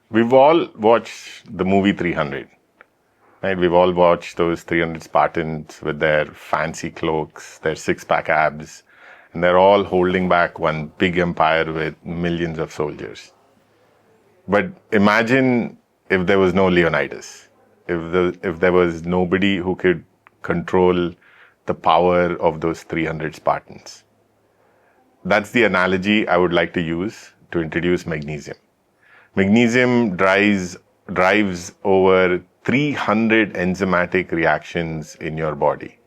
We've all watched the movie 300, right? We've all watched those 300 Spartans with their fancy cloaks, their six-pack abs, and they're all holding back one big empire with millions of soldiers. But imagine if there was no Leonidas, if there was nobody who could control the power of those 300 Spartans. That's the analogy I would like to use to introduce magnesium. Magnesium drives over 300 enzymatic reactions in your body.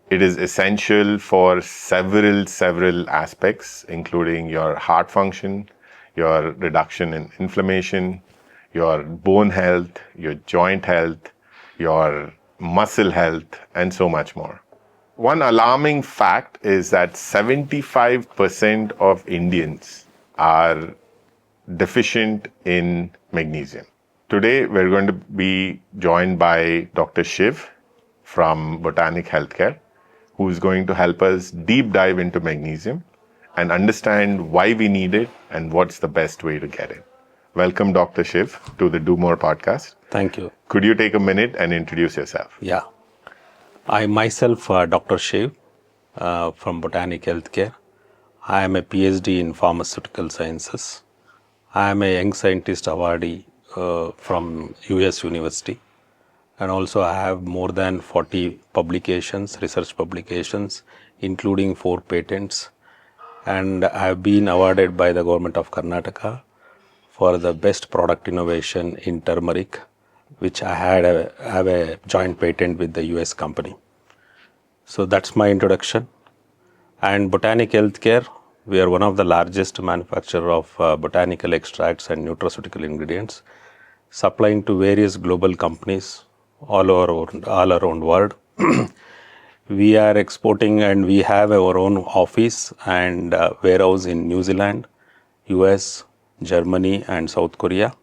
It is essential for several aspects, including your heart function, your reduction in inflammation, your bone health, your joint health, your muscle health, and so much more. One alarming fact is that 75% of Indians are deficient in magnesium. Today, we're going to be joined by Dr. Shiv from Botanic Healthcare, who's going to help us deep dive into magnesium and understand why we need it and what's the best way to get it. Welcome, Dr. Shiv, to the Do More podcast. Thank you. Could you take a minute and introduce yourself? Yeah. I myself, Dr. Shiv from Botanic Healthcare. I am a PhD in pharmaceutical sciences. I am a young scientist awardee from US University. And also I have more than 40 publications, research publications, including 4 patents. And I have been awarded by the government of Karnataka for the best product innovation in turmeric, which I have a joint patent with the US company. So that's my introduction. And Botanic Healthcare, we are one of the largest manufacturer of botanical extracts and nutraceutical ingredients, supplying to various global companies all around world. We are exporting and we have our own office and warehouse in New Zealand, US, Germany and South Korea.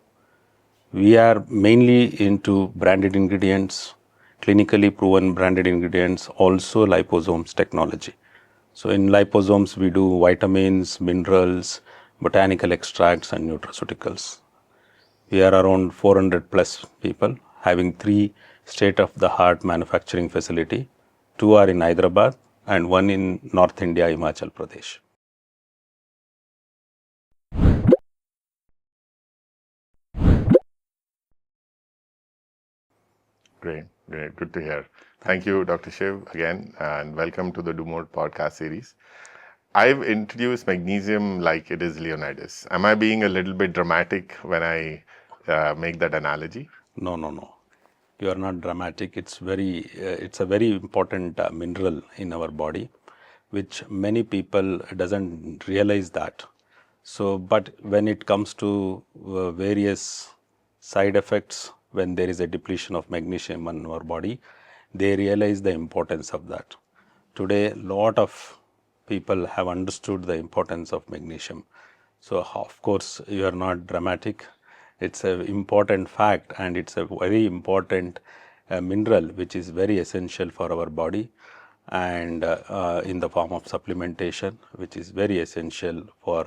We are mainly into branded ingredients, clinically proven branded ingredients, also liposomes technology. So in liposomes, we do vitamins, minerals, botanical extracts and nutraceuticals. We are around 400 plus people, having 3 state-of-the-art manufacturing facility. 2 are in Hyderabad and 1 in North India, Himachal Pradesh. Great. Good to hear. Thank you, Dr. Shiv, again, and welcome to the Do More podcast series. I've introduced magnesium like it is Leonidas. Am I being a little bit dramatic when I make that analogy? No. You are not dramatic. It's a very important mineral in our body, which many people doesn't realize that. So, but when it comes to various side effects, when there is a depletion of magnesium in our body, they realize the importance of that. Today, lot of people have understood the importance of magnesium. So, of course, you are not dramatic. It's an important fact and it's a very important mineral which is very essential for our body and in the form of supplementation, which is very essential for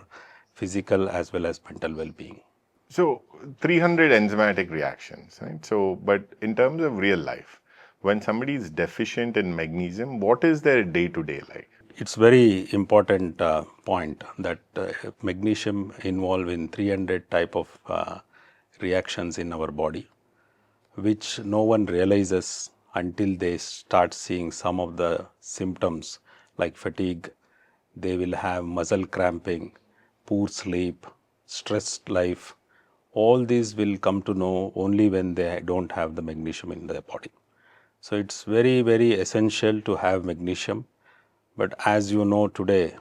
physical as well as mental well-being. So 300 enzymatic reactions, right? So, but in terms of real life, when somebody is deficient in magnesium, what is their day-to-day like? It's very important point that magnesium involved in 300 type of reactions in our body, which no one realizes until they start seeing some of the symptoms like fatigue. They will have muscle cramping, poor sleep, stressed life. All these will come to know only when they don't have the magnesium in their body. So it's very essential to have magnesium. But as you know today,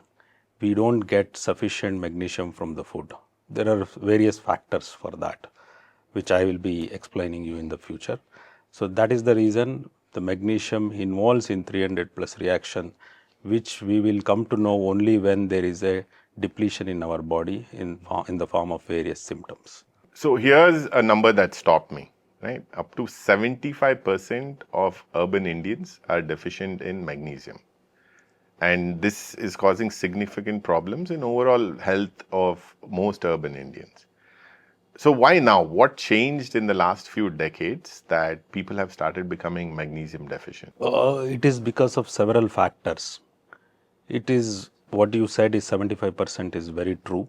we don't get sufficient magnesium from the food. There are various factors for that, which I will be explaining you in the future. So that is the reason the magnesium involves in 300 plus reaction, which we will come to know only when there is a depletion in our body in the form of various symptoms. So here's a number that stopped me, right? Up to 75% of urban Indians are deficient in magnesium. And this is causing significant problems in overall health of most urban Indians. So why now? What changed in the last few decades that people have started becoming magnesium deficient? It is because of several factors. It is what you said is 75% is very true.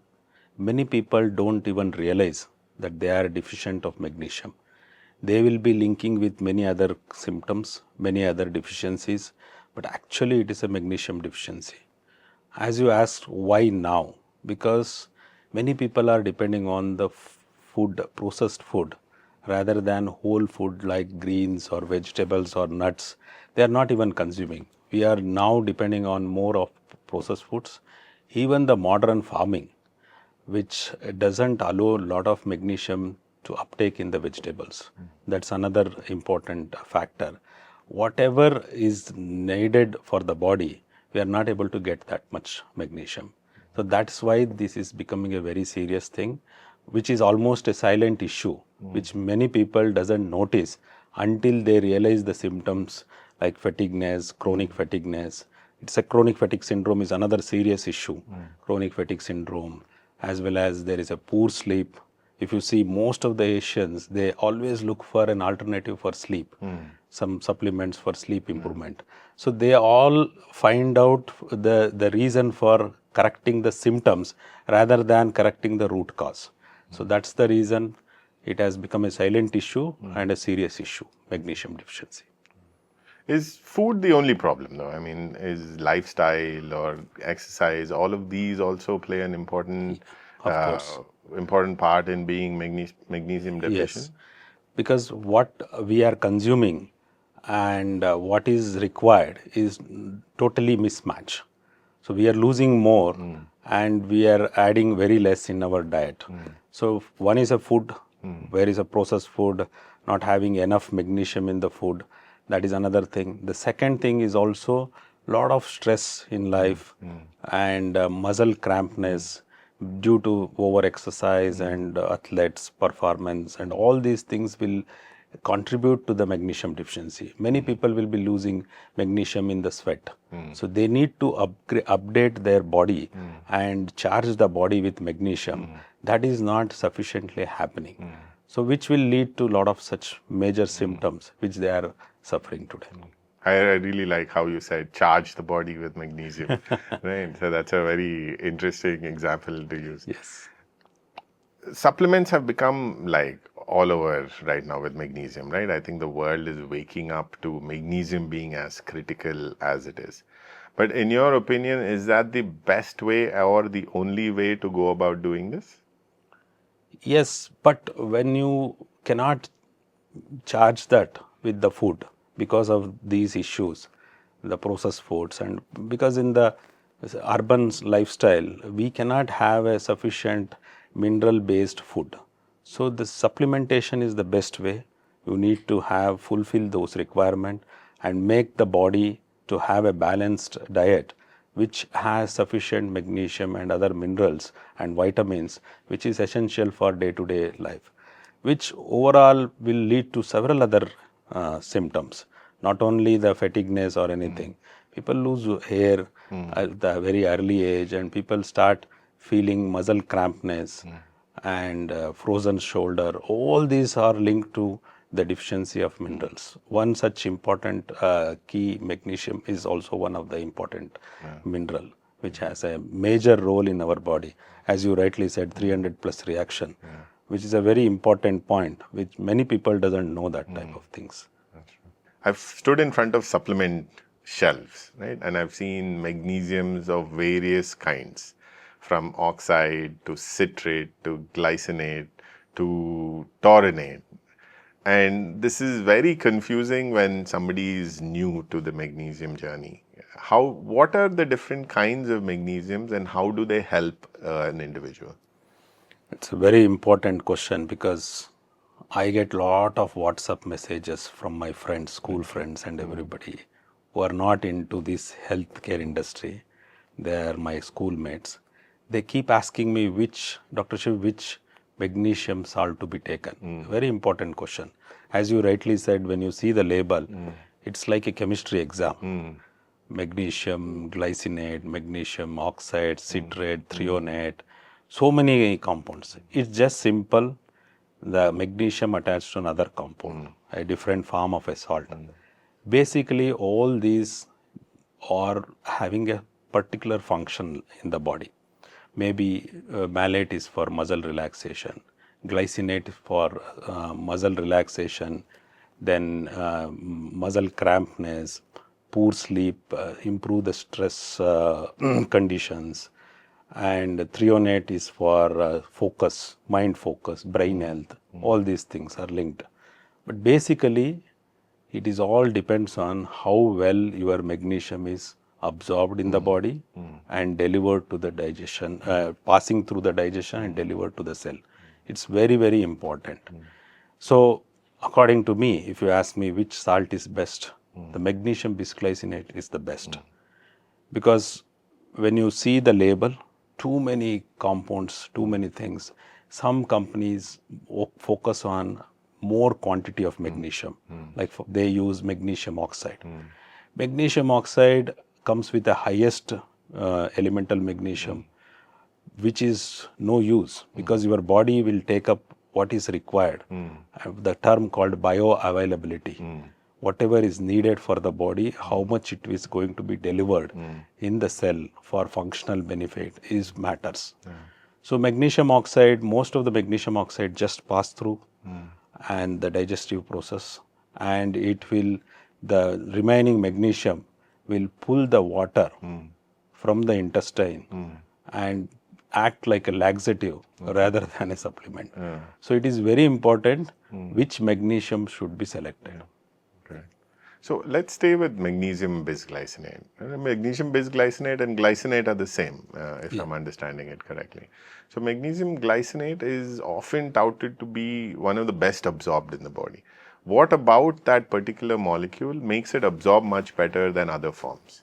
Many people don't even realize that they are deficient of magnesium. They will be linking with many other symptoms, many other deficiencies, but actually it is a magnesium deficiency. As you asked, why now? Because many people are depending on the food, processed food, rather than whole food like greens or vegetables or nuts. They are not even consuming. We are now depending on more of processed foods. Even the modern farming, which doesn't allow a lot of magnesium to uptake in the vegetables. That's another important factor. Whatever is needed for the body, we are not able to get that much magnesium. So that's why this is becoming a very serious thing, which is almost a silent issue, which many people doesn't notice until they realize the symptoms like fatigueness, chronic fatigueness. It's a chronic fatigue syndrome is another serious issue, chronic fatigue syndrome, as well as there is a poor sleep. If you see most of the Asians, they always look for an alternative for sleep, some supplements for sleep improvement. So they all find out the reason for correcting the symptoms rather than correcting the root cause. So that's the reason it has become a silent issue and a serious issue, magnesium deficiency. Is food the only problem though? I mean, is lifestyle or exercise, all of these also play an important Of course. important part in being magnesium deficient? Yes, because what we are consuming and what is required is totally mismatch. So we are losing more and we are adding very less in our diet. So one is a food, where is a processed food, not having enough magnesium in the food. That is another thing. The second thing is also lot of stress in life and muscle crampness due to over exercise and athletes performance, and all these things will contribute to the magnesium deficiency. Many people will be losing magnesium in the sweat. So they need to update their body and charge the body with magnesium. That is not sufficiently happening. So which will lead to a lot of such major symptoms which they are suffering today. I really like how you said charge the body with magnesium, right? So that's a very interesting example to use. Yes. Supplements have become like all over right now with magnesium, right? I think the world is waking up to magnesium being as critical as it is. But in your opinion, is that the best way or the only way to go about doing this? Yes, but when you cannot charge that with the food because of these issues, the processed foods, and because in the urban lifestyle, we cannot have a sufficient mineral based food. So the supplementation is the best way. You need to have fulfill those requirements and make the body to have a balanced diet which has sufficient magnesium and other minerals and vitamins, which is essential for day-to-day life, which overall will lead to several other symptoms, not only the fatigueness or anything. People lose hair at the very early age, and people start feeling muscle crampness and frozen shoulder. All these are linked to the deficiency of minerals. One such important key, magnesium, is also one of the important mineral which has a major role in our body. As you rightly said, 300 plus reaction, which is a very important point, which many people doesn't know that type of things. I've stood in front of supplement shelves, right? And I've seen magnesiums of various kinds, from oxide to citrate to glycinate to taurinate. And this is very confusing when somebody is new to the magnesium journey. What are the different kinds of magnesiums and how do they help an individual? It's a very important question because I get lot of WhatsApp messages from my friends, school friends and everybody who are not into this healthcare industry. They are my schoolmates. They keep asking me Dr. Shiv, which magnesium salt to be taken. Very important question. As you rightly said, when you see the label, it's like a chemistry exam. Magnesium, glycinate, magnesium oxide, citrate, threonate, so many compounds. It's just simple. the magnesium attached to another compound, a different form of a salt. Basically, all these are having a particular function in the body. Maybe malate is for muscle relaxation, glycinate is for muscle relaxation, then muscle crampness, poor sleep, improve the stress conditions, and threonate is for focus, mind focus, brain health. All these things are linked. But basically, it is all depends on how well your magnesium is absorbed in the body and delivered to the digestion, passing through the digestion and delivered to the cell. It's very, very important. So, according to me, if you ask me which salt is best, the magnesium bisglycinate is the best. Because when you see the label, too many compounds, too many things. Some companies focus on more quantity of magnesium, like they use magnesium oxide. Magnesium oxide comes with the highest elemental magnesium, which is no use because your body will take up what is required. The term called bioavailability. Whatever is needed for the body, how much it is going to be delivered in the cell for functional benefit is matters. So magnesium oxide, most of the magnesium oxide just pass through and the digestive process, and it will, the remaining magnesium will pull the water from the intestine and act like a laxative rather than a supplement. So it is very important which magnesium should be selected. Right. So let's stay with magnesium bisglycinate. Magnesium bisglycinate and glycinate are the same, if I'm understanding it correctly. So magnesium glycinate is often touted to be one of the best absorbed in the body. What about that particular molecule makes it absorb much better than other forms?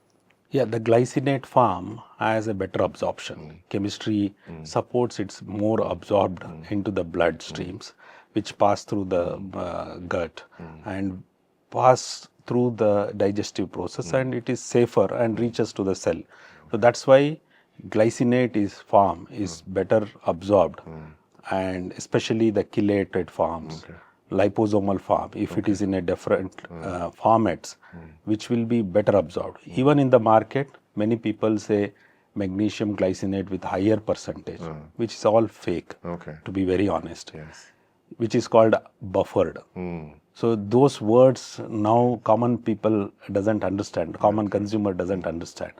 Yeah, the glycinate form has a better absorption. Chemistry supports it's more absorbed into the blood streams, which pass through the gut and pass through the digestive process, and it is safer and reaches to the cell. So that's why glycinate is better absorbed, and especially the chelated forms, liposomal form, if it is in a different formats, which will be better absorbed. Even in the market, many people say magnesium glycinate with higher percentage, which is all fake, to be very honest, which is called buffered. So those words now common people doesn't understand, common consumer doesn't understand.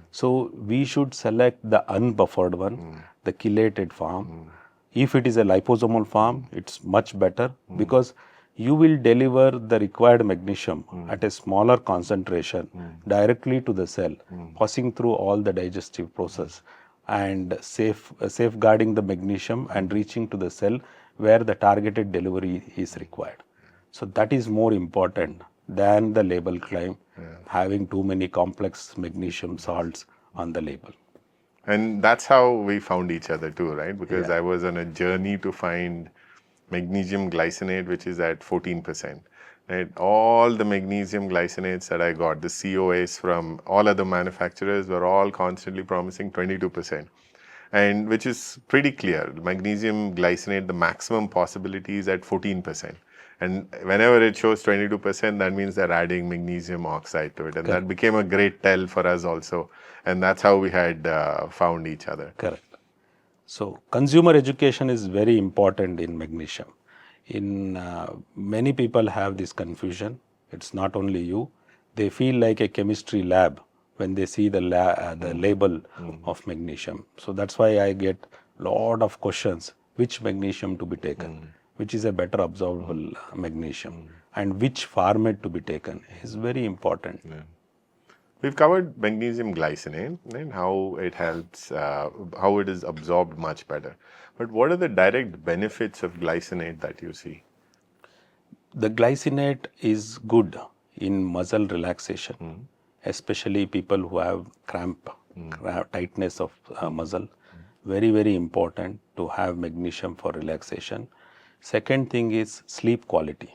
So we should select the unbuffered one, the chelated form. If it is a liposomal form, it's much better because you will deliver the required magnesium at a smaller concentration directly to the cell, passing through all the digestive process and safeguarding the magnesium and reaching to the cell where the targeted delivery is required. So that is more important than the label claim, having too many complex magnesium salts on the label. And that's how we found each other too, right? Because I was on a journey to find magnesium glycinate, which is at 14%. Right? All the magnesium glycinates that I got, the COAs from all other manufacturers, were all constantly promising 22%. And which is pretty clear. Magnesium glycinate, the maximum possibility is at 14%. And whenever it shows 22%, that means they're adding magnesium oxide to it. And that became a great tell for us also. And that's how we had found each other. Correct. So consumer education is very important in magnesium. Many people have this confusion. It's not only you. They feel like a chemistry lab when they see the label of magnesium. So that's why I get a lot of questions, which magnesium to be taken, which is a better absorbable magnesium, and which format to be taken is very important. We've covered magnesium glycinate and how it helps, how it is absorbed much better. But what are the direct benefits of glycinate that you see? The glycinate is good in muscle relaxation, especially people who have tightness of muscle. Very, very important to have magnesium for relaxation. Second thing is sleep quality.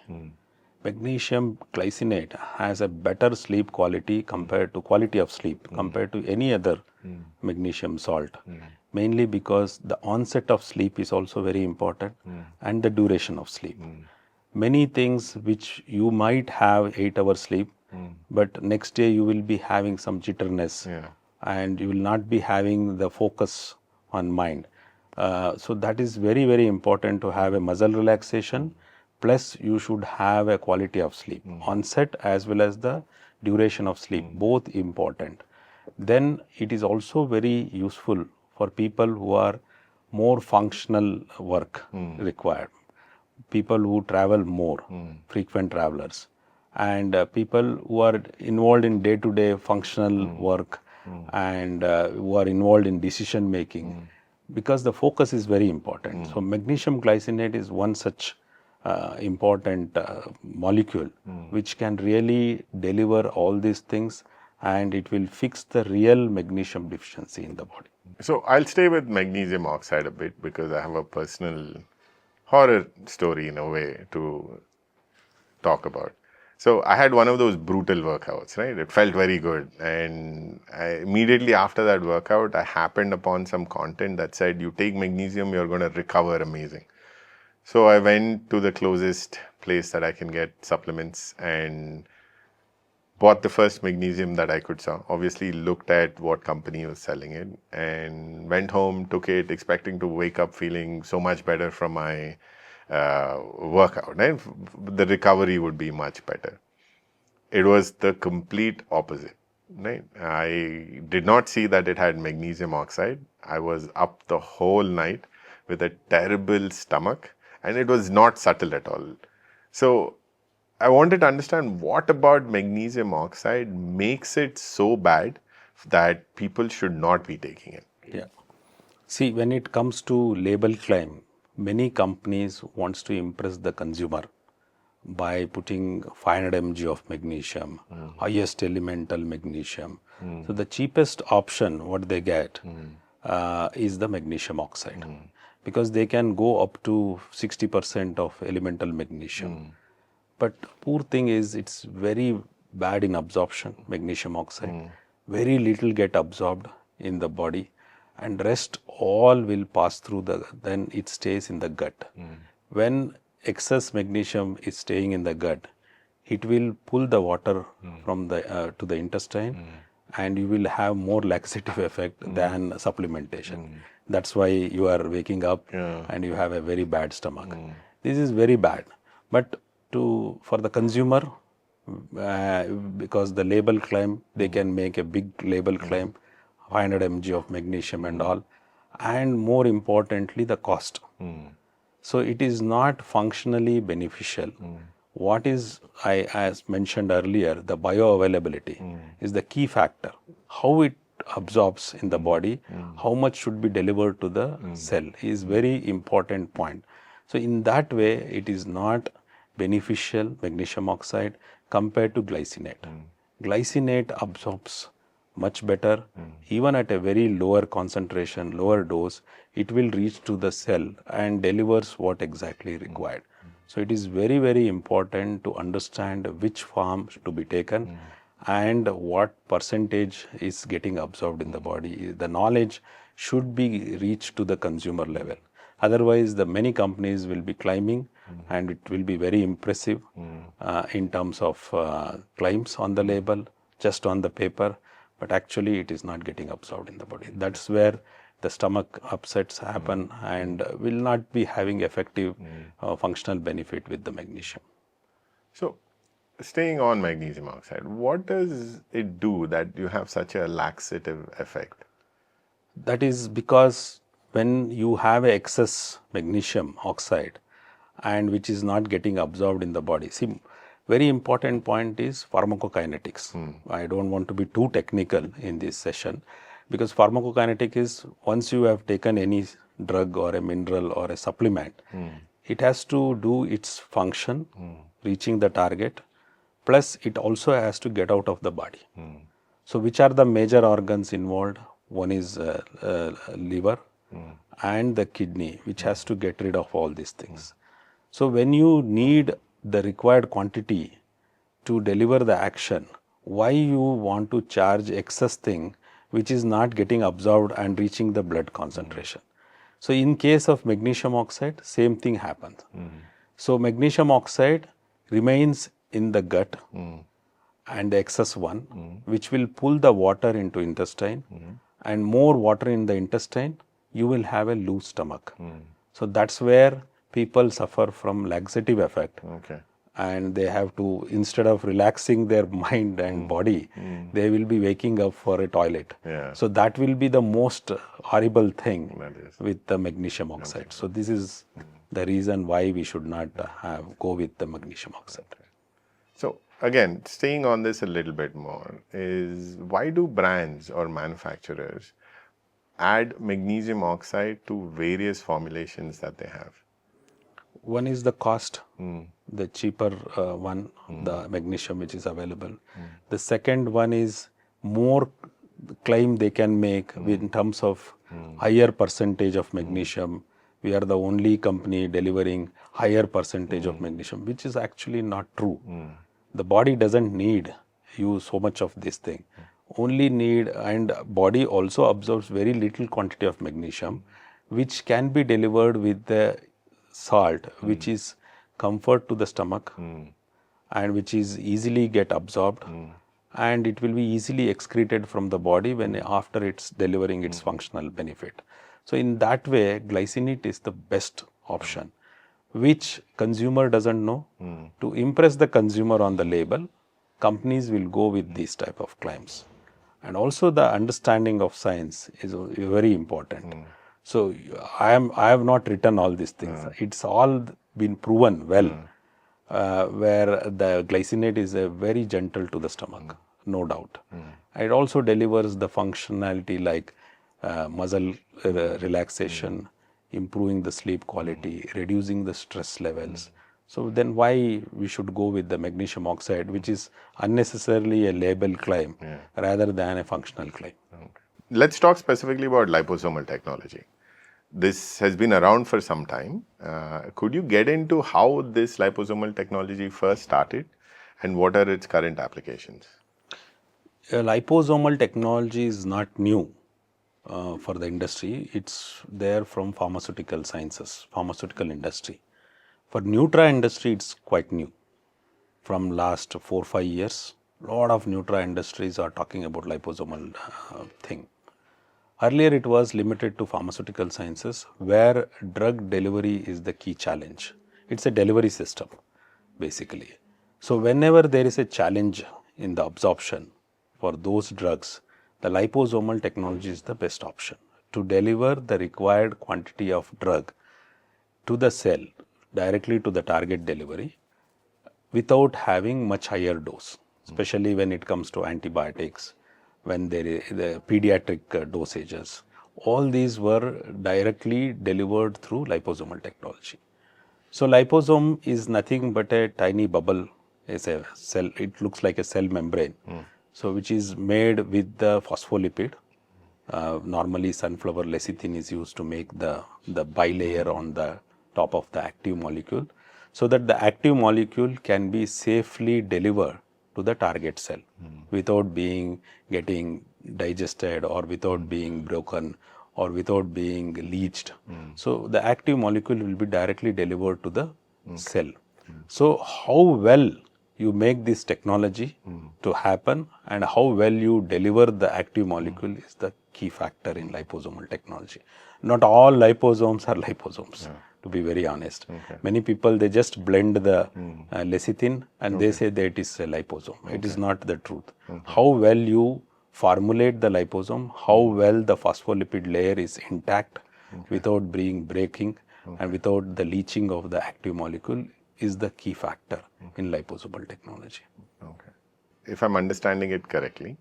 Magnesium glycinate has a better sleep quality compared to quality of sleep compared to any other magnesium salt. mainly because the onset of sleep is also very important and the duration of sleep. Many things which you might have 8 hours sleep, but next day you will be having some jitterness Yeah. and you will not be having the focus on mind. So that is very, very important to have a muscle relaxation, plus you should have a quality of sleep, onset as well as the duration of sleep, both important. Then it is also very useful for people who are more functional work required, people who travel more, frequent travelers, and people who are involved in day-to-day functional work and who are involved in decision making, because the focus is very important. So magnesium glycinate is one such important molecule which can really deliver all these things, and it will fix the real magnesium deficiency in the body. So I'll stay with magnesium oxide a bit because I have a personal horror story in a way to talk about. So I had one of those brutal workouts, right? It felt very good. And immediately after that workout, I happened upon some content that said, you take magnesium, you're going to recover amazing. So I went to the closest place that I can get supplements and bought the first magnesium that I could saw. Obviously looked at what company was selling it and went home, took it, expecting to wake up feeling so much better from my workout. And the recovery would be much better. It was the complete opposite. Right? I did not see that it had magnesium oxide. I was up the whole night with a terrible stomach, and it was not subtle at all. So I wanted to understand what about magnesium oxide makes it so bad that people should not be taking it. Yeah. See, when it comes to label claim, many companies wants to impress the consumer by putting 500 mg of magnesium, highest elemental magnesium. So the cheapest option what they get is the magnesium oxide, because they can go up to 60% of elemental magnesium. But poor thing is it's very bad in absorption, magnesium oxide. Very little get absorbed in the body, and rest all will pass through then it stays in the gut. When excess magnesium is staying in the gut, it will pull the water from the to the intestine, and you will have more laxative effect than supplementation. That's why you are waking up and you have a very bad stomach. This is very bad. But for the consumer, because the label claim, they can make a big label claim, 500 mg of magnesium and all, and more importantly the cost. So it is not functionally beneficial. What is, as mentioned earlier, the bioavailability is the key factor. How it absorbs in the body, how much should be delivered to the cell is very important point. So in that way, it is not beneficial, magnesium oxide, compared to glycinate. Glycinate absorbs much better. Even at a very lower concentration, lower dose, it will reach to the cell and delivers what exactly required. So it is very, very important to understand which form to be taken and what percentage is getting absorbed in the body. The knowledge should be reached to the consumer level. Otherwise, the many companies will be climbing and it will be very impressive in terms of claims on the label, just on the paper, but actually it is not getting absorbed in the body. That's where the stomach upsets happen and will not be having effective functional benefit with the magnesium. So, staying on magnesium oxide, what does it do that you have such a laxative effect? That is because when you have excess magnesium oxide and which is not getting absorbed in the body. See, very important point is pharmacokinetics. I don't want to be too technical in this session, because pharmacokinetic is once you have taken any drug or a mineral or a supplement, it has to do its function, reaching the target, plus it also has to get out of the body. So which are the major organs involved? One is liver and the kidney, which has to get rid of all these things. So when you need the required quantity to deliver the action, why you want to charge excess thing which is not getting absorbed and reaching the blood concentration. So in case of magnesium oxide, same thing happens. So magnesium oxide remains in the gut and the excess one, which will pull the water into intestine, and more water in the intestine, you will have a loose stomach. So that's where people suffer from laxative effect. Okay. And they have to, instead of relaxing their mind and body, they will be waking up for a toilet. Yeah. So that will be the most horrible thing That is. with the magnesium oxide. So this is the reason why we should not go with the magnesium oxide. So again, staying on this a little bit more, is why do brands or manufacturers add magnesium oxide to various formulations that they have? One is the cost, the cheaper one, the magnesium which is available. The second one is more claim they can make in terms of higher percentage of magnesium. We are the only company delivering higher percentage of magnesium, which is actually not true. The body doesn't need you so much of this thing. Only need, and body also absorbs very little quantity of magnesium, which can be delivered with the salt, which is comfort to the stomach and which is easily get absorbed, and it will be easily excreted from the body when after it's delivering its functional benefit. So in that way, glycinate is the best option, which consumer doesn't know. To impress the consumer on the label, companies will go with these type of claims. And also the understanding of science is very important. So I have not written all these things. It's all been proven well, where the glycinate is very gentle to the stomach, no doubt. It also delivers the functionality like muscle relaxation, improving the sleep quality, reducing the stress levels. So then why we should go with the magnesium oxide, which is unnecessarily a label claim rather than a functional claim. Okay. Let's talk specifically about liposomal technology. This has been around for some time. Could you get into how this liposomal technology first started and what are its current applications? Liposomal technology is not new for the industry. It's there from pharmaceutical sciences, pharmaceutical industry. For Nutra industry, it's quite new. From last 4-5 years, a lot of Nutra industries are talking about liposomal thing. Earlier, it was limited to pharmaceutical sciences, where drug delivery is the key challenge. It's a delivery system, basically. So whenever there is a challenge in the absorption for those drugs, the liposomal technology is the best option to deliver the required quantity of drug to the cell, directly to the target delivery, without having much higher dose, especially when it comes to antibiotics, when there is the pediatric dosages. All these were directly delivered through liposomal technology. So liposome is nothing but a tiny bubble, is a cell. It looks like a cell membrane, so which is made with the phospholipid. Normally, sunflower lecithin is used to make the bilayer on the top of the active molecule, so that the active molecule can be safely delivered to the target cell without getting digested or without being broken or without being leached. So the active molecule will be directly delivered to the cell. So how well you make this technology to happen and how well you deliver the active molecule is the key factor in liposomal technology. Not all liposomes are liposomes, to be very honest. Many people, they just blend the lecithin and they say that it is a liposome. It is not the truth. How well you formulate the liposome, how well the phospholipid layer is intact without breaking and without the leaching of the active molecule is the key factor in liposomal technology. Okay. If I'm understanding it correctly,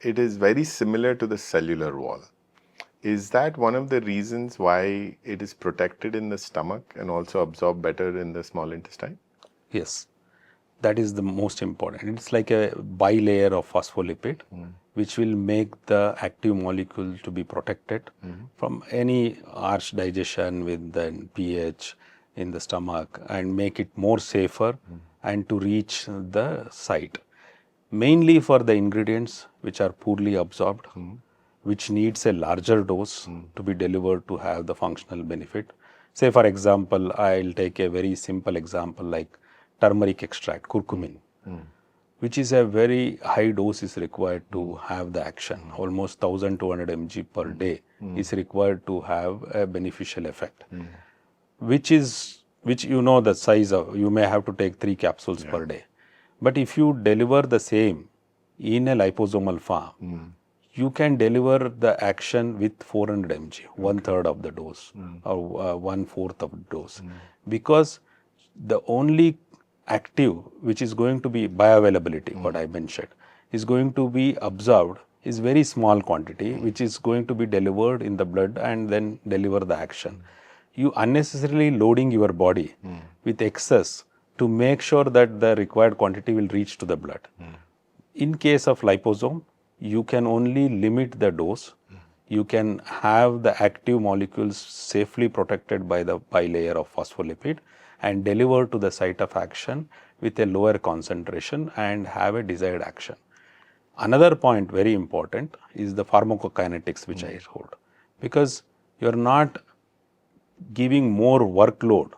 it is very similar to the cellular wall. Is that one of the reasons why it is protected in the stomach and also absorbed better in the small intestine? Yes, that is the most important. It's like a bilayer of phospholipid, which will make the active molecule to be protected from any harsh digestion with the pH in the stomach and make it more safer and to reach the site. mainly for the ingredients which are poorly absorbed, which needs a larger dose to be delivered to have the functional benefit. Say for example, I'll take a very simple example like turmeric extract, curcumin, which is a very high dose is required to have the action. Almost 1200 mg per day is required to have a beneficial effect, which you know the size of, you may have to take 3 capsules per day. But if you deliver the same in a liposomal form, you can deliver the action with 400 mg, one third of the dose or one fourth of the dose, because the only active which is going to be bioavailability, what I mentioned, is going to be absorbed is very small quantity, which is going to be delivered in the blood and then deliver the action. You unnecessarily loading your body with excess to make sure that the required quantity will reach to the blood. In case of liposome, you can only limit the dose. You can have the active molecules safely protected by the bilayer of phospholipid and deliver to the site of action with a lower concentration and have a desired action. Another point very important is the pharmacokinetics which I hold, because you are not giving more workload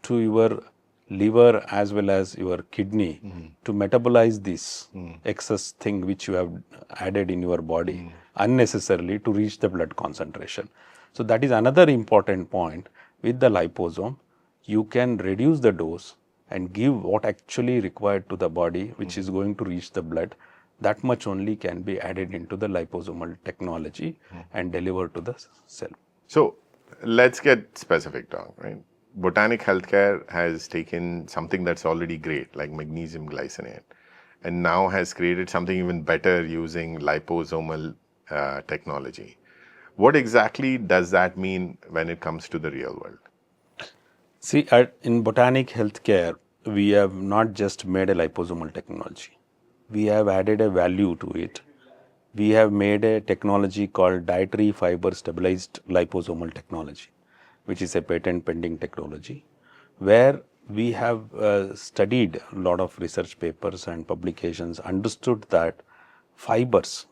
to your liver as well as your kidney to metabolize this excess thing which you have added in your body unnecessarily to reach the blood concentration. So that is another important point. With the liposome, you can reduce the dose and give what actually required to the body, which is going to reach the blood. That much only can be added into the liposomal technology and delivered to the cell. So let's get specific, Doc, right? Botanic Healthcare has taken something that's already great, like magnesium glycinate, and now has created something even better using liposomal technology. What exactly does that mean when it comes to the real world? See, in Botanic Healthcare, we have not just made a liposomal technology. We have added a value to it. We have made a technology called dietary fiber stabilized liposomal technology, which is a patent pending technology, where we have studied a lot of research papers and publications, understood that fibers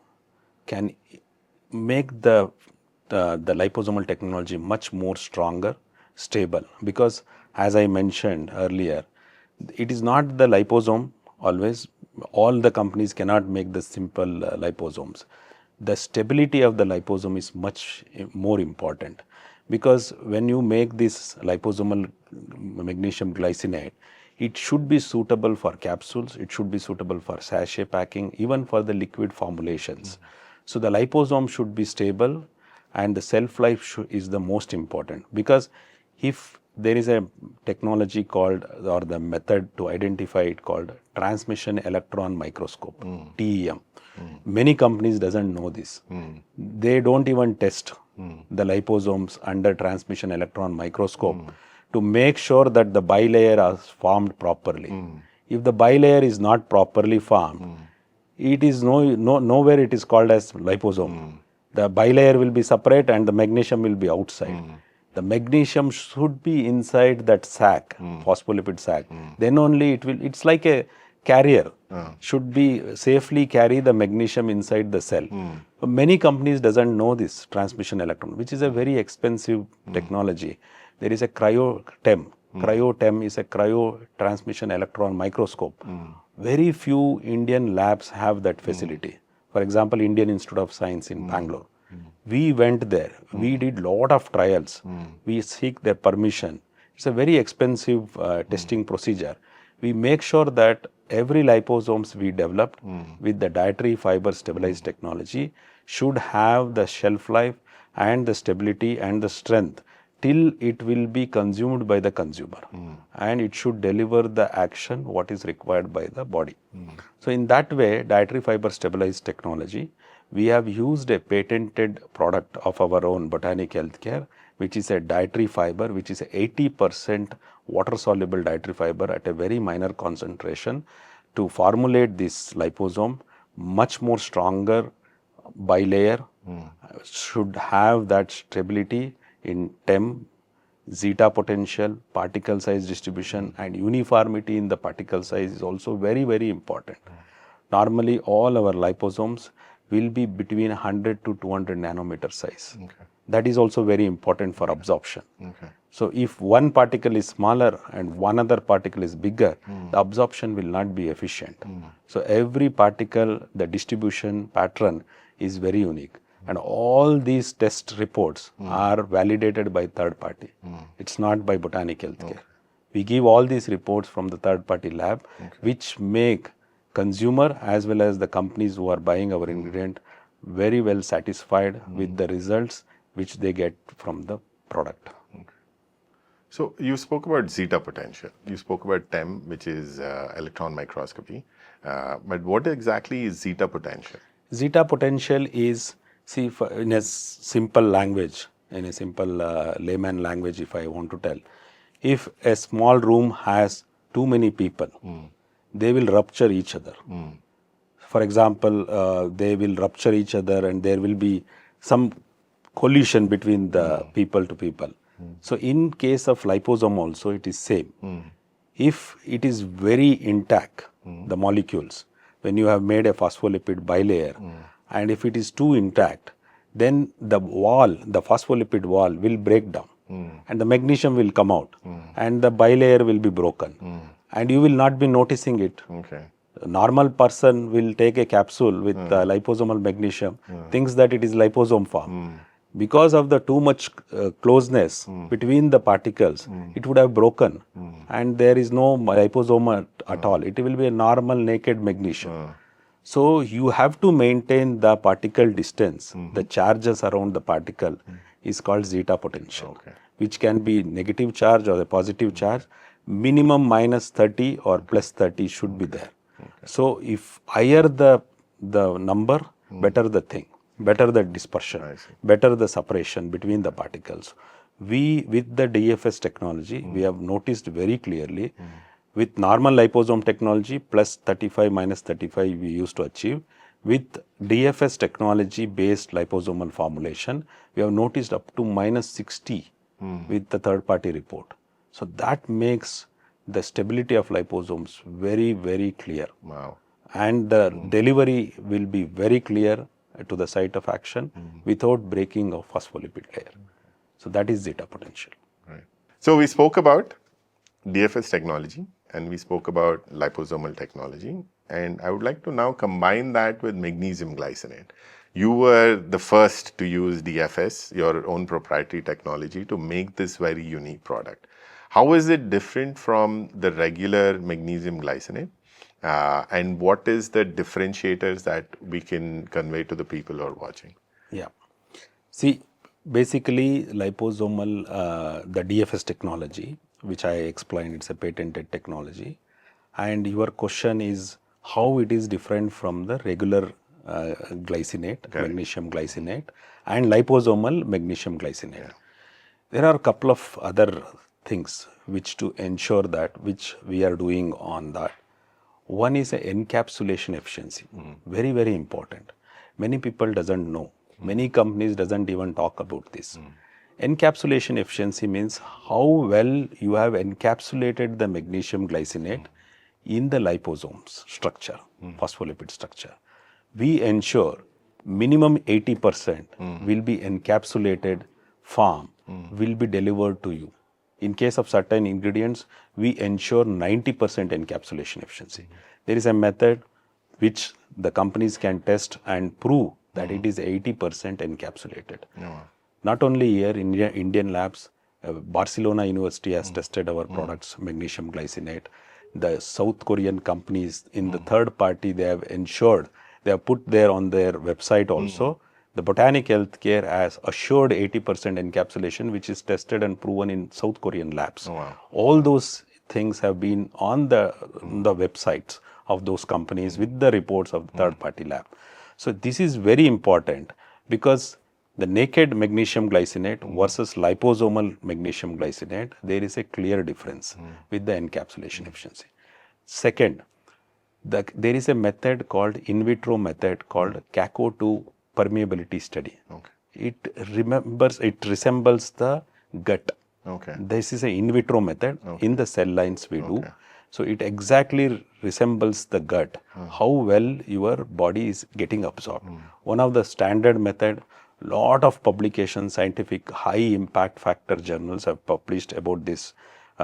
can make the liposomal technology much more stronger, stable, because as I mentioned earlier, it is not the liposome always. All the companies cannot make the simple liposomes. The stability of the liposome is much more important, because when you make this liposomal magnesium glycinate, it should be suitable for capsules, it should be suitable for sachet packing, even for the liquid formulations. So the liposome should be stable, and the shelf life is the most important, because if there is a technology called, or the method to identify it called transmission electron microscope, TEM. Many companies doesn't know this. They don't even test the liposomes under transmission electron microscope to make sure that the bilayer is formed properly. If the bilayer is not properly formed, it is nowhere it is called as liposome. The bilayer will be separate and the magnesium will be outside. The magnesium should be inside that sac, phospholipid sac. Then only it's like a carrier, should be safely carry the magnesium inside the cell. But many companies doesn't know this transmission electron, which is a very expensive technology. There is a cryo-TEM. Cryo-TEM is a cryo transmission electron microscope. Very few Indian labs have that facility. For example, Indian Institute of Science in Bangalore. We went there. We did lot of trials. We seek their permission. It's a very expensive testing procedure. We make sure that every liposomes we developed with the dietary fiber stabilized technology should have the shelf life and the stability and the strength till it will be consumed by the consumer, and it should deliver the action what is required by the body. So in that way, dietary fiber stabilized technology, we have used a patented product of our own Botanic Healthcare, which is a dietary fiber, which is 80% water soluble dietary fiber at a very minor concentration to formulate this liposome much more stronger bilayer, should have that stability in TEM, zeta potential, particle size distribution, and uniformity in the particle size is also very, very important. Normally, all our liposomes will be between 100 to 200 nanometer size. Okay. That is also very important for absorption. Okay. So if one particle is smaller and one other particle is bigger, the absorption will not be efficient. So every particle, the distribution pattern is very unique. And all these test reports are validated by third party. It's not by Botanic Healthcare. We give all these reports from the third party lab, which make consumer as well as the companies who are buying our ingredient very well satisfied with the results which they get from the product. So you spoke about zeta potential. You spoke about TEM, which is electron microscopy. But what exactly is zeta potential? Zeta potential is, see, in a simple language, in a simple layman language, if I want to tell, if a small room has too many people, they will rupture each other. For example, they will rupture each other and there will be some collision between the people to people. So in case of liposome also it is same. If it is very intact, the molecules, when you have made a phospholipid bilayer, and if it is too intact, then the wall, the phospholipid wall will break down and the magnesium will come out and the bilayer will be broken and you will not be noticing it. Okay. A normal person will take a capsule with liposomal magnesium, thinks that it is liposome form. Because of the too much closeness between the particles, it would have broken and there is no liposome at all. It will be a normal naked magnesium. So you have to maintain the particle distance, the charges around the particle is called zeta potential, which can be negative charge or a positive charge. Minimum minus 30 or plus 30 should be there. So if higher the number, better the thing, better the dispersion, better the separation between the particles. We, with the DFS technology, we have noticed very clearly with normal liposome technology plus 35 minus 35 we used to achieve. With DFS technology based liposomal formulation, we have noticed up to minus 60 with the third party report. So that makes the stability of liposomes very, very clear. Wow. And the delivery will be very clear to the site of action without breaking of phospholipid layer. So that is zeta potential. Right. So we spoke about DFS technology and we spoke about liposomal technology. And I would like to now combine that with magnesium glycinate. You were the first to use DFS, your own proprietary technology, to make this very unique product. How is it different from the regular magnesium glycinate? And what is the differentiators that we can convey to the people who are watching? Yeah. See, basically liposomal, the DFS technology, which I explained, it's a patented technology. And your question is how it is different from the regular glycinate, magnesium glycinate, and liposomal magnesium glycinate. Yeah. There are a couple of other things which to ensure that, which we are doing on that. One is encapsulation efficiency, very, very important. Many people doesn't know. Many companies doesn't even talk about this. Encapsulation efficiency means how well you have encapsulated the magnesium glycinate in the liposomes structure, phospholipid structure. We ensure minimum 80% will be encapsulated form will be delivered to you. In case of certain ingredients, we ensure 90% encapsulation efficiency. There is a method which the companies can test and prove that it is 80% encapsulated. Not only here in Indian labs, Barcelona University has tested our products, magnesium glycinate. The South Korean companies in the third party, they have ensured, they have put there on their website also, the Botanic Healthcare has assured 80% encapsulation, which is tested and proven in South Korean labs. All those things have been on the websites of those companies with the reports of the third party lab. So this is very important because the naked magnesium glycinate versus liposomal magnesium glycinate, there is a clear difference with the encapsulation efficiency. Second, there is a method called in vitro method called CACO2 permeability study. It resembles the gut. This is an in vitro method in the cell lines we do. So it exactly resembles the gut, how well your body is getting absorbed. One of the standard method, lot of publications, scientific high impact factor journals have published about this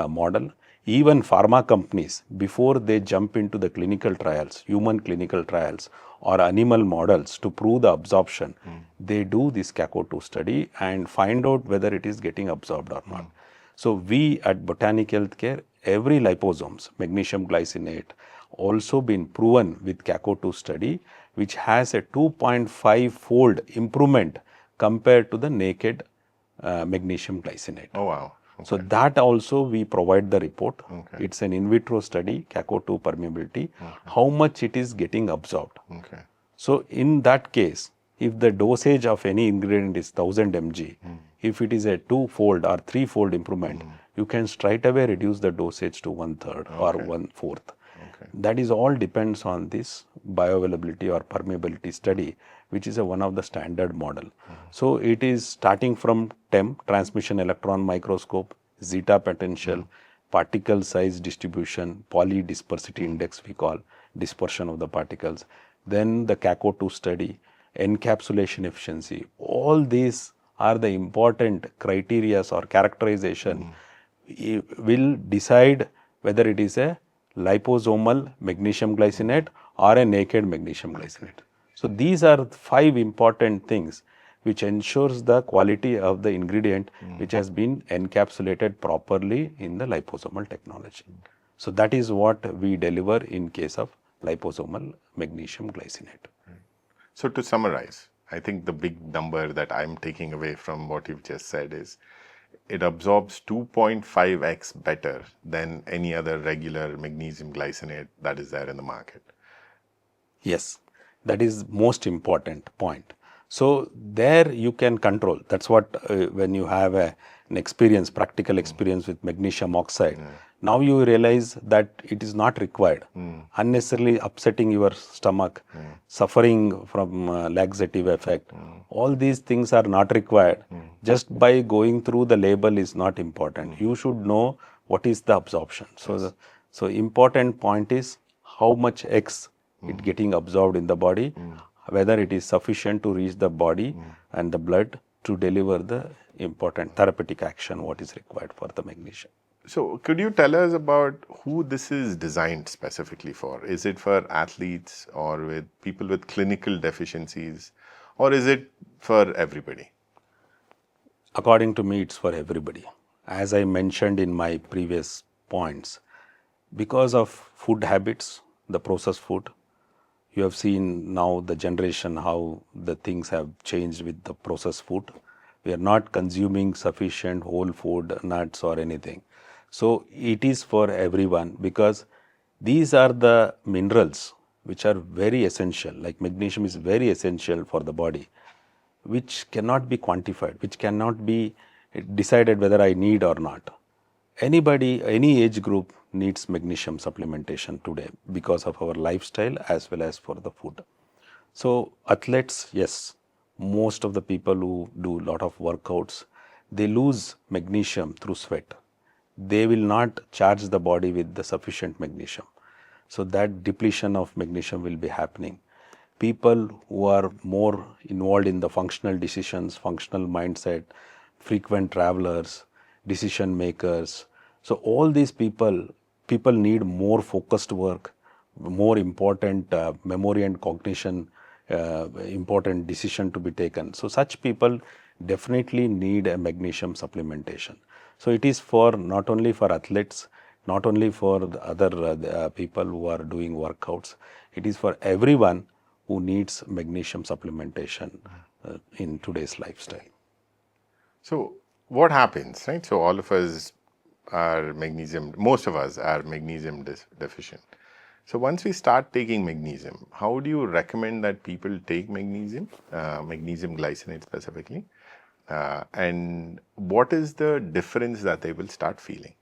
model. Even pharma companies, before they jump into the clinical trials, human clinical trials or animal models to prove the absorption, they do this CACO2 study and find out whether it is getting absorbed or not. So we at Botanic Healthcare, every liposomes, magnesium glycinate, also been proven with CACO2 study, which has a 2.5-fold improvement compared to the naked magnesium glycinate. Oh, wow. So that also we provide the report. It's an in vitro study, CACO2 permeability, how much it is getting absorbed. Okay. So in that case, if the dosage of any ingredient is 1000 mg, if it is a 2-fold or 3-fold improvement, you can straight away reduce the dosage to 1/3 or 1/4. That is all depends on this bioavailability or permeability study, which is one of the standard model. So it is starting from TEM, transmission electron microscope, zeta potential, particle size distribution, polydispersity index we call, dispersion of the particles, then the CACO2 study, encapsulation efficiency. All these are the important criteria or characterization will decide whether it is a liposomal magnesium glycinate or a naked magnesium glycinate. So these are 5 important things which ensures the quality of the ingredient which has been encapsulated properly in the liposomal technology. So that is what we deliver in case of liposomal magnesium glycinate. So to summarize, I think the big number that I'm taking away from what you've just said is it absorbs 2.5x better than any other regular magnesium glycinate that is there in the market. Yes, that is most important point. So there you can control. That's what when you have an experience, practical experience with magnesium oxide, now you realize that it is not required. Unnecessarily upsetting your stomach, suffering from laxative effect. All these things are not required. Just by going through the label is not important. You should know what is the absorption. So important point is how much X it getting absorbed in the body, whether it is sufficient to reach the body and the blood to deliver the important therapeutic action what is required for the magnesium. So could you tell us about who this is designed specifically for? Is it for athletes or with people with clinical deficiencies, or is it for everybody? According to me, it's for everybody. As I mentioned in my previous points, because of food habits, the processed food, you have seen now the generation how the things have changed with the processed food. We are not consuming sufficient whole food, nuts or anything. So it is for everyone because these are the minerals which are very essential, like magnesium is very essential for the body, which cannot be quantified, which cannot be decided whether I need or not. Anybody, any age group needs magnesium supplementation today because of our lifestyle as well as for the food. So athletes, yes, most of the people who do a lot of workouts, they lose magnesium through sweat. They will not charge the body with the sufficient magnesium. So that depletion of magnesium will be happening. People who are more involved in the functional decisions, functional mindset, frequent travelers, decision makers. So all these people need more focused work, more important memory and cognition, important decision to be taken. So such people definitely need a magnesium supplementation. So it is for not only for athletes, not only for the other people who are doing workouts, it is for everyone who needs magnesium supplementation in today's lifestyle. So what happens, right? So all of us are magnesium, most of us are magnesium deficient. So once we start taking magnesium, how do you recommend that people take magnesium, magnesium glycinate specifically? And what is the difference that they will start feeling?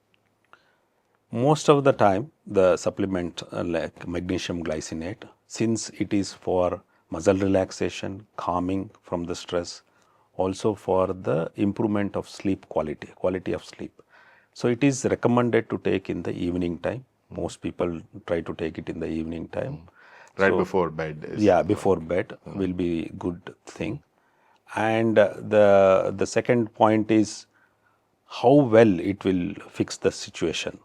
Most of the time, the supplement like magnesium glycinate, since it is for muscle relaxation, calming from the stress, also for the improvement of sleep quality of sleep. So it is recommended to take in the evening time Most people try to take it in the evening time. Right So, before bed is yeah, one. before bed will be good thing. And the second point is how well it will fix the situation.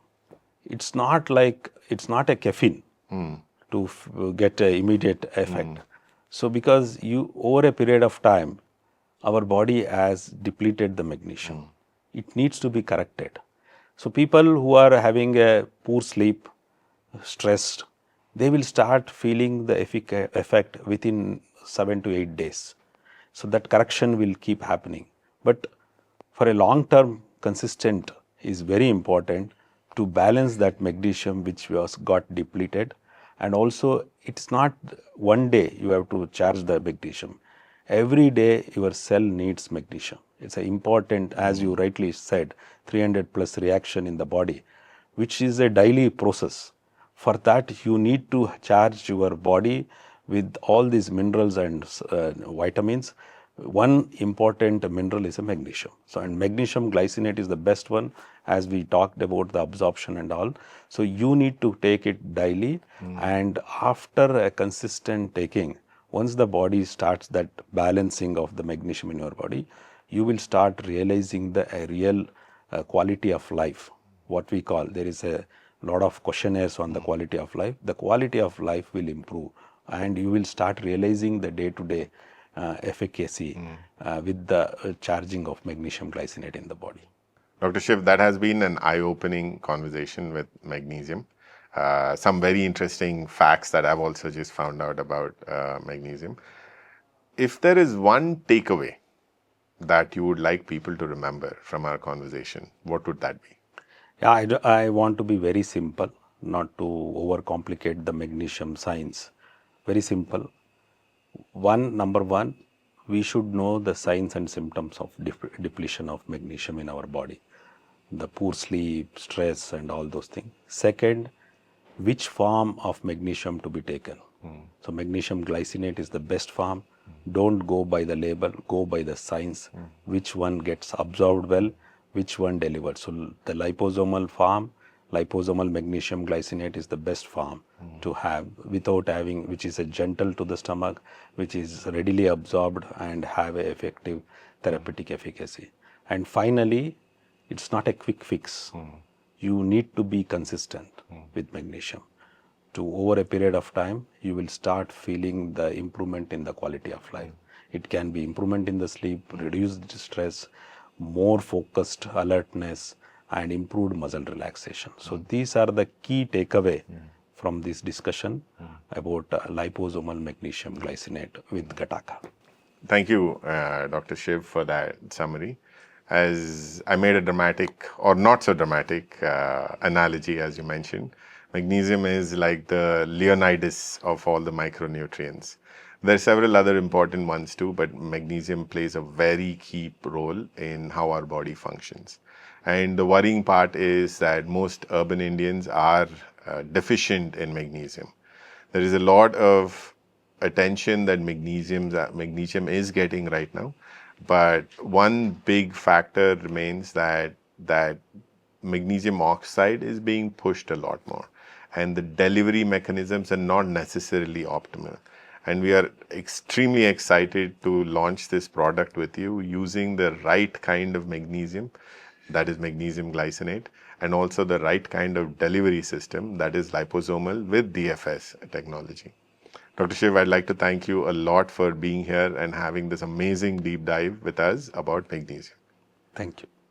It's not a caffeine to get a immediate effect. So because you over a period of time, our body has depleted the magnesium. It needs to be corrected. So people who are having a poor sleep, stressed, they will start feeling the effect within 7 to 8 days. So that correction will keep happening. But for a long term consistent is very important to balance that magnesium which was got depleted. And also it's not one day you have to charge the magnesium. Every day your cell needs magnesium. It's a important, as you rightly said, 300 plus reaction in the body, which is a daily process. For that, you need to charge your body with all these minerals and vitamins. One important mineral is a magnesium. So, and magnesium glycinate is the best one, as we talked about the absorption and all. So, you need to take it daily, and after a consistent taking, once the body starts that balancing of the magnesium in your body, you will start realizing the real quality of life. What we call, there is a lot of questionnaires on the quality of life. The quality of life will improve, and you will start realizing the day-to-day efficacy with the charging of magnesium glycinate in the body. Dr. Shiv, that has been an eye-opening conversation with magnesium. Some very interesting facts that I've also just found out about magnesium. If there is one takeaway that you would like people to remember from our conversation, what would that be? Yeah, I want to be very simple, not to overcomplicate the magnesium science. Very simple. Number one, we should know the signs and symptoms of depletion of magnesium in our body, the poor sleep, stress, and all those things. Second, which form of magnesium to be taken. So magnesium glycinate is the best form. Don't go by the label, go by the science. Which one gets absorbed well, which one delivered. So the liposomal form, liposomal magnesium glycinate is the best form to have without having, which is a gentle to the stomach, which is readily absorbed and have a effective therapeutic efficacy. And finally, it's not a quick fix. You need to be consistent with magnesium. To over a period of time, you will start feeling the improvement in the quality of life. It can be improvement in the sleep, reduced stress, more focused alertness, and improved muscle relaxation. So these are the key takeaway from this discussion about liposomal magnesium glycinate with Gataka. Thank you, Dr. Shiv, for that summary. As I made a dramatic or not so dramatic analogy, as you mentioned, magnesium is like the Leonidas of all the micronutrients. There are several other important ones too, but magnesium plays a very key role in how our body functions. And the worrying part is that most urban Indians are deficient in magnesium. There is a lot of attention that magnesium is getting right now, but one big factor remains that magnesium oxide is being pushed a lot more, and the delivery mechanisms are not necessarily optimal. And we are extremely excited to launch this product with you using the right kind of magnesium, that is magnesium glycinate, and also the right kind of delivery system, that is liposomal with DFS technology. Dr. Shiv, I'd like to thank you a lot for being here and having this amazing deep dive with us about magnesium. Thank you.